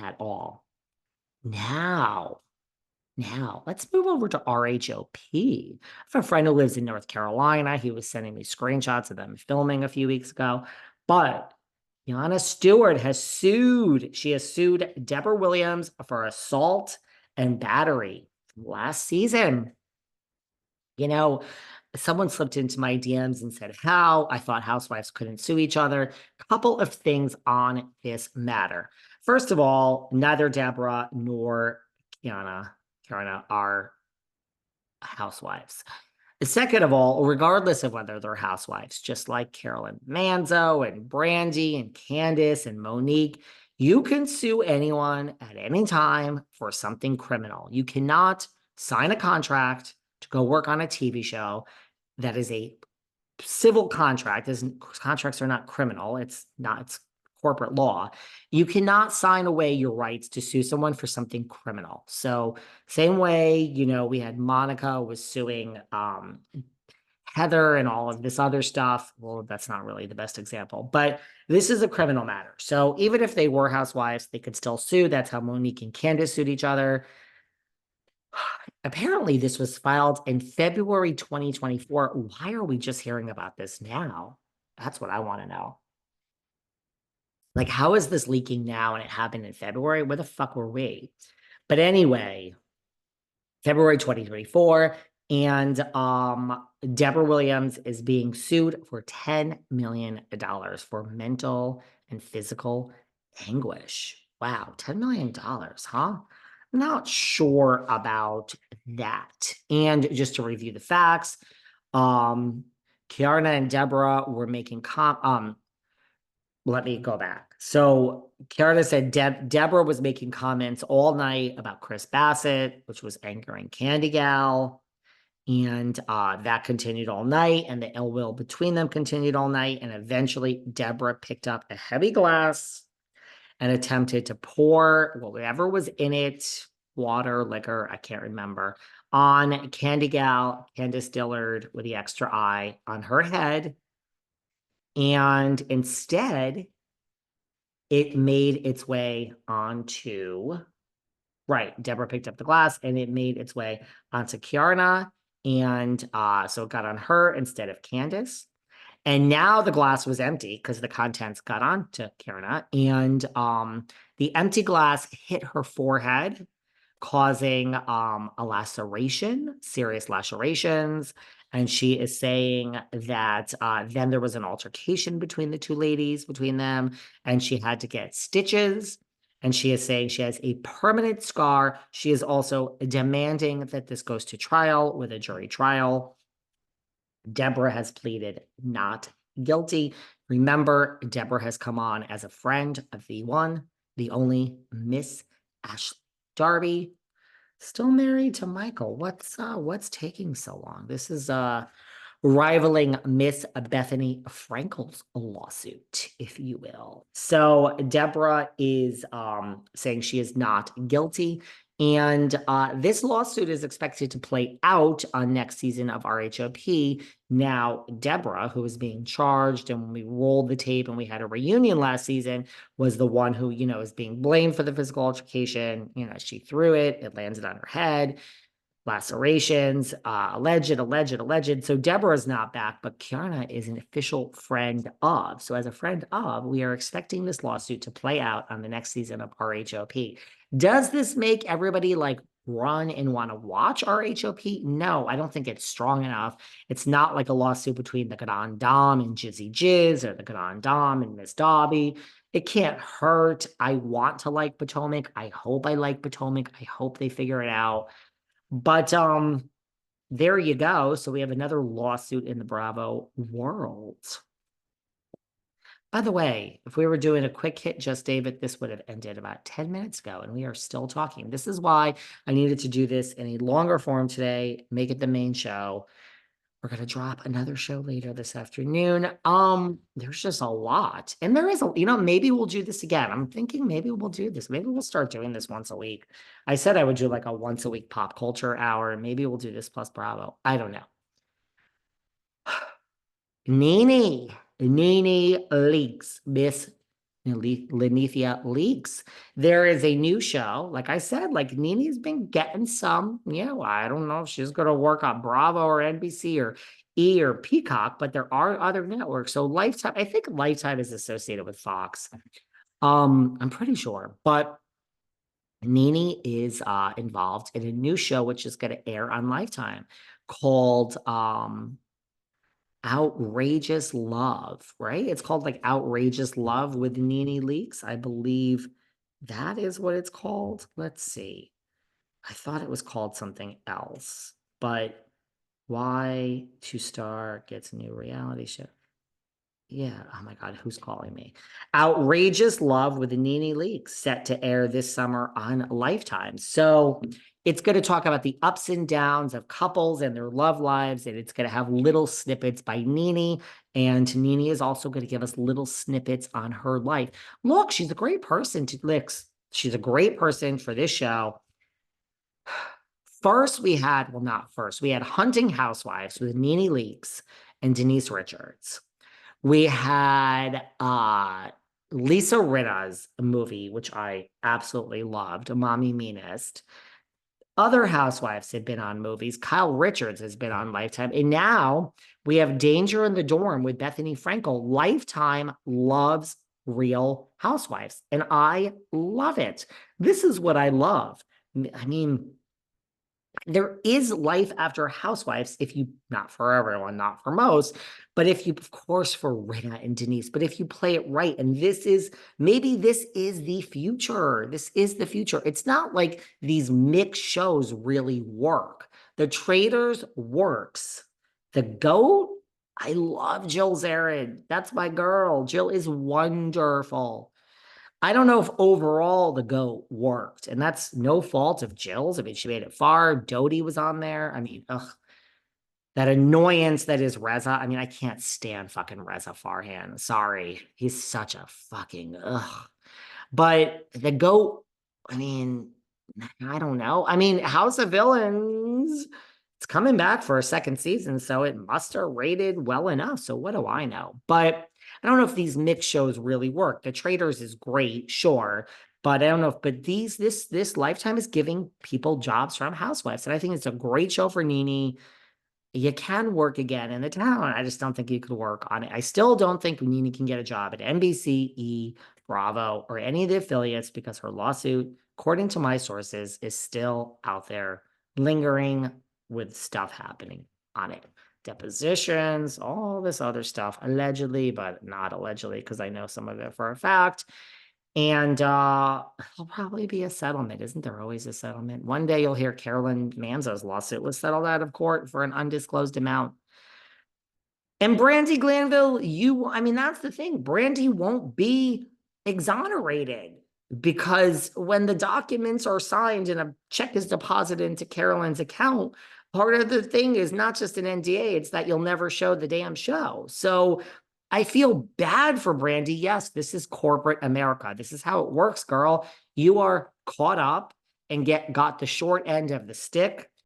at all. Now, let's move over to RHOP. I have a friend who lives in North Carolina. He was sending me screenshots of them filming a few weeks ago. But Keiarna Stewart has sued. She has sued Deborah Williams for assault and battery last season. You know, someone slipped into my DMs and said, how? I thought housewives couldn't sue each other. Couple of things on this matter. First of all, neither Deborah nor Keiarna are housewives. Second of all, regardless of whether they're housewives, just like Carolyn Manzo and Brandy and Candace and Monique, you can sue anyone at any time for something criminal. You cannot sign a contract to go work on a TV show that is a civil contract. Contracts are not criminal. It's corporate law. You cannot sign away your rights to sue someone for something criminal. So same way, we had Monica was suing Heather and all of this other stuff. Well, that's not really the best example, but this is a criminal matter. So even if they were housewives, they could still sue. That's how Monique and Candace sued each other. Apparently, this was filed in February 2024. Why are we just hearing about this now? That's what I want to know. Like, how is this leaking now and it happened in February? Where the fuck were we? But anyway, February 2024, and Deborah Williams is being sued for $10 million for mental and physical anguish. Wow, $10 million, huh? I'm not sure about that. And just to review the facts, Keiarna and Deborah were making let me go back. So Keiarna said Deborah was making comments all night about Chris Bassett, which was anchoring Candy Gal. And that continued all night. And the ill will between them continued all night. And eventually Deborah picked up a heavy glass and attempted to pour whatever was in it, water, liquor, I can't remember, on Candy Gal, Candace Dillard with the extra eye on her head. And instead, it made its way onto, Deborah picked up the glass and it made its way onto Keiarna. And so it got on her instead of Candace. And now the glass was empty because the contents got onto Keiarna. And the empty glass hit her forehead, causing a laceration, serious lacerations. And she is saying that then there was an altercation between the two ladies, between them, and she had to get stitches. And she is saying she has a permanent scar. She is also demanding that this goes to trial with a jury trial. Deborah has pleaded not guilty. Remember, Deborah has come on as a friend of the one, the only Miss Ashley Darby, still married to Michael. What's taking so long? This is rivaling Miss Bethenny Frankel's lawsuit, if you will. So Deborah is saying she is not guilty. And this lawsuit is expected to play out on next season of RHOP. Now, Deborah, who is being charged, and when we rolled the tape and we had a reunion last season, was the one who, is being blamed for the physical altercation. She threw it. It landed on her head. Lacerations, alleged. So Deborah is not back, but Keiarna is an official friend of. So as a friend of, we are expecting this lawsuit to play out on the next season of RHOP. Does this make everybody run and want to watch RHOP? No, I don't think it's strong enough. It's not like a lawsuit between the Grand Dame and Jizzy Jizz or the Grand Dame and Miss Dobby. It can't hurt. I want to like Potomac. I hope I like Potomac. I hope they figure it out. But there you go. So we have another lawsuit in the Bravo world. By the way, if we were doing a quick hit, Just David, this would have ended about 10 minutes ago, and we are still talking. This is why I needed to do this in a longer form today, make it the main show. We're going to drop another show later this afternoon. There's just a lot. And there is maybe we'll do this again. I'm thinking maybe we'll do this. Maybe we'll start doing this once a week. I said I would do a once a week pop culture hour. Maybe we'll do this plus Bravo. I don't know. Nene leaks Miss Lenithia Leaks. There is a new show. Like I said, like Nene's been getting some, I don't know if she's going to work on Bravo or NBC or E or Peacock, but there are other networks. So Lifetime, I think Lifetime is associated with Fox. I'm pretty sure, but Nene is involved in a new show which is going to air on Lifetime called Outrageous Love, right? It's called like Outrageous Love with Nene Leaks. I believe that is what it's called. Let's see. I thought it was called something else, but why Two Star gets a new reality show? Yeah. Oh my God, who's calling me? Outrageous Love with the Nene Leaks set to air this summer on Lifetime. So it's going to talk about the ups and downs of couples and their love lives, and it's going to have little snippets by Nene. And Nene is also going to give us little snippets on her life. Look, she's a great person she's a great person for this show. First, we had, well, not first, we had Hunting Housewives with Nene Leaks and Denise Richards. We had Lisa Rinna's movie, which I absolutely loved, Mommy Meanest. Other housewives have been on movies. Kyle Richards has been on Lifetime. And now we have Danger in the Dorm with Bethenny Frankel. Lifetime loves Real Housewives, and I love it. This is what I love. I mean, there is life after Housewives, if you, not for everyone, not for most, but if you, of course, for Rinna and Denise, but if you play it right, and maybe this is the future. This is the future. It's not like these mixed shows really work. The Traitors works. The GOAT, I love Jill Zarin. That's my girl. Jill is wonderful. I don't know if overall the GOAT worked, and that's no fault of Jill's. I mean, she made it far. Doty was on there. I mean, that annoyance that is Reza. I mean, I can't stand fucking Reza Farhan. Sorry. He's such a fucking But the GOAT, I mean, I don't know. I mean, House of Villains, it's coming back for a second season, so it must have rated well enough. So what do I know? But I don't know if these mixed shows really work. The Traitors is great, sure, but I don't know if, but this Lifetime is giving people jobs from Housewives, and I think it's a great show for Nene. You can work again in the town. I just don't think you could work on it. I still don't think Nene can get a job at NBC, E, Bravo, or any of the affiliates because her lawsuit, according to my sources, is still out there lingering with stuff happening on it. Depositions, all this other stuff, allegedly, but not allegedly, because I know some of it for a fact. And there'll probably be a settlement. Isn't there always a settlement? One day you'll hear Carolyn Manzo's lawsuit was settled out of court for an undisclosed amount. And Brandy Glanville, I mean, that's the thing. Brandy won't be exonerated because when the documents are signed and a check is deposited into Carolyn's account, part of the thing is not just an NDA, it's that you'll never show the damn show. So I feel bad for Brandy. Yes, this is corporate America. This is how it works, girl. You are caught up and got the short end of the stick.